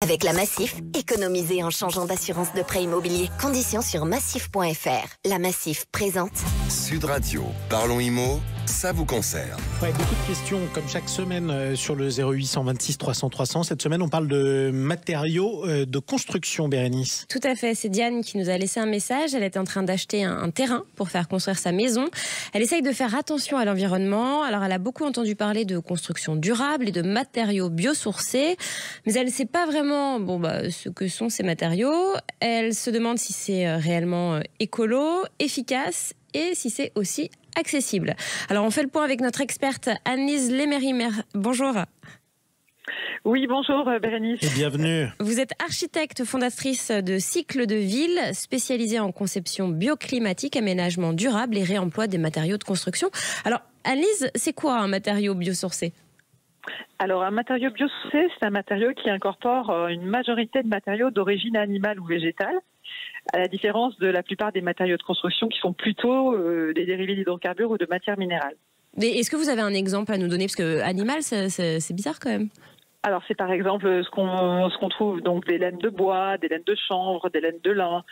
Avec la Massif, économisez en changeant d'assurance de prêt immobilier. Conditions sur massif.fr. La Massif présente Sud Radio, parlons IMO, ça vous concerne. Ouais, beaucoup de questions comme chaque semaine sur le 0826 300 300. Cette semaine, on parle de matériaux de construction, Bérénice. Tout à fait, c'est Diane qui nous a laissé un message. Elle est en train d'acheter un terrain pour faire construire sa maison. Elle essaye de faire attention à l'environnement. Alors, elle a beaucoup entendu parler de construction durable et de matériaux biosourcés, mais elle ne sait pas vraiment ce que sont ces matériaux. Elle se demande si c'est réellement écolo, efficace et si c'est aussi accessible. Alors, on fait le point avec notre experte Anne-Lise Lémery. Bonjour. Oui, bonjour Bérénice. Et bienvenue. Vous êtes architecte fondatrice de Cycle de Ville, spécialisée en conception bioclimatique, aménagement durable et réemploi des matériaux de construction. Alors, Anne-Lise, c'est quoi un matériau biosourcé ? Alors, un matériau biosourcé, c'est un matériau qui incorpore une majorité de matériaux d'origine animale ou végétale, à la différence de la plupart des matériaux de construction qui sont plutôt des dérivés d'hydrocarbures ou de matières minérales. Mais est-ce que vous avez un exemple à nous donner ? Parce que animal, c'est bizarre quand même. Alors, c'est par exemple ce qu'on trouve, donc des laines de bois, des laines de chanvre, des laines de lin,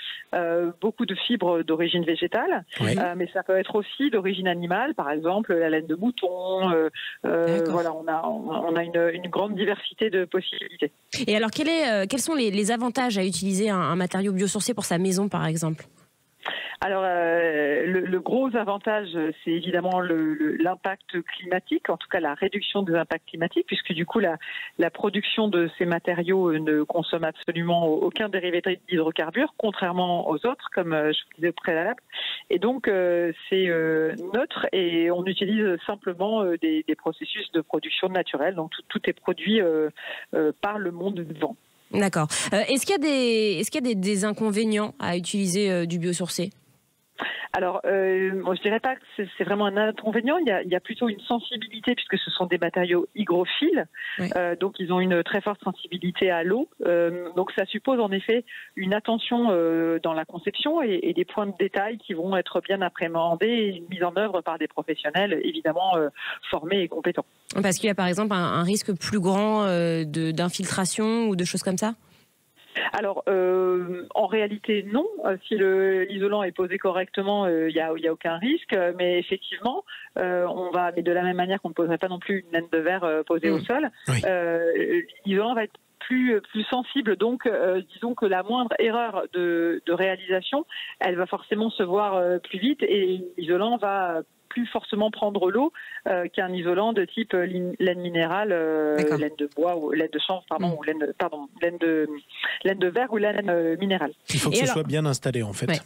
beaucoup de fibres d'origine végétale, oui. Mais ça peut être aussi d'origine animale, par exemple la laine de mouton. Voilà, on a une grande diversité de possibilités. Et alors, quels sont les avantages à utiliser un matériau biosourcé pour sa maison, par exemple ? Alors, le gros avantage, c'est évidemment l'impact climatique, en tout cas la réduction des impacts climatiques, puisque du coup, la production de ces matériaux ne consomme absolument aucun dérivé d'hydrocarbures, contrairement aux autres, comme je vous disais au préalable. Et donc, c'est neutre et on utilise simplement des processus de production naturelle. Donc, tout est produit par le monde vivant. D'accord. Est-ce qu'il y a des inconvénients à utiliser du biosourcé ? Alors, je dirais pas que c'est vraiment un inconvénient. Il y a plutôt une sensibilité puisque ce sont des matériaux hygrophiles, oui. Donc ils ont une très forte sensibilité à l'eau. Donc ça suppose en effet une attention dans la conception et des points de détail qui vont être bien appréhendés et mis en œuvre par des professionnels évidemment formés et compétents. Parce qu'il y a par exemple un risque plus grand d'infiltration ou de choses comme ça ? Alors, en réalité, non. Si l'isolant est posé correctement, il y a aucun risque. Mais effectivement, mais de la même manière qu'on ne poserait pas non plus une laine de verre posée au sol, oui. L'isolant va être plus sensible. Donc, disons que la moindre erreur de réalisation, elle va forcément se voir plus vite et l'isolant va plus forcément prendre l'eau qu'un isolant de type laine minérale, laine de bois ou laine de chanvre, ou laine de verre ou laine minérale. Il faut que ce soit bien installé en fait. Ouais.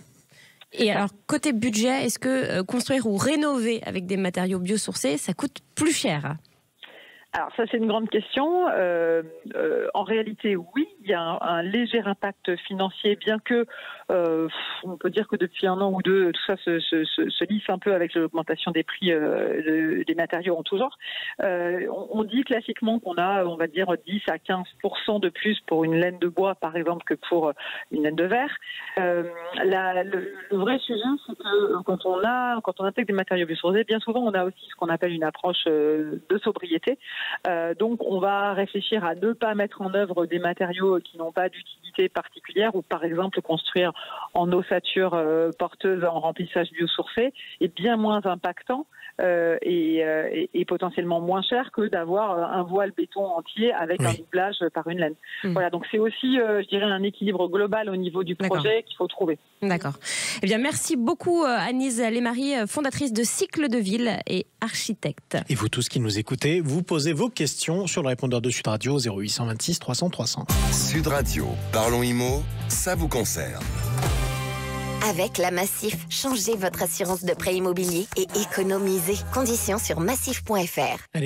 Et alors, côté budget, est-ce que construire ou rénover avec des matériaux biosourcés, ça coûte plus cher ? Alors ça, c'est une grande question. En réalité, oui, il y a un léger impact financier, bien que on peut dire que depuis un an ou deux, tout ça se lisse un peu avec l'augmentation des prix des matériaux en tout genre. On dit classiquement qu'on a, on va dire, 10 à 15% de plus pour une laine de bois, par exemple, que pour une laine de verre. Le vrai sujet, c'est que quand on intègre des matériaux biosourcés, bien souvent, on a aussi ce qu'on appelle une approche de sobriété. Donc, on va réfléchir à ne pas mettre en œuvre des matériaux qui n'ont pas d'utilité particulière ou, par exemple, construire en ossature porteuse en remplissage biosourcé est bien moins impactant et potentiellement moins cher que d'avoir un voile béton entier avec un doublage par une laine. Voilà, donc c'est aussi, je dirais, un équilibre global au niveau du projet qu'il faut trouver. D'accord. Eh bien, merci beaucoup Anne-Lise Lémery, fondatrice de Cycle de Ville et architecte. Et vous tous qui nous écoutez, vous posez vos questions sur le répondeur de Sud Radio 0826 300 300. Sud Radio, parlons IMO, ça vous concerne. Avec la Massif, changez votre assurance de prêt immobilier et économisez. Conditions sur massif.fr.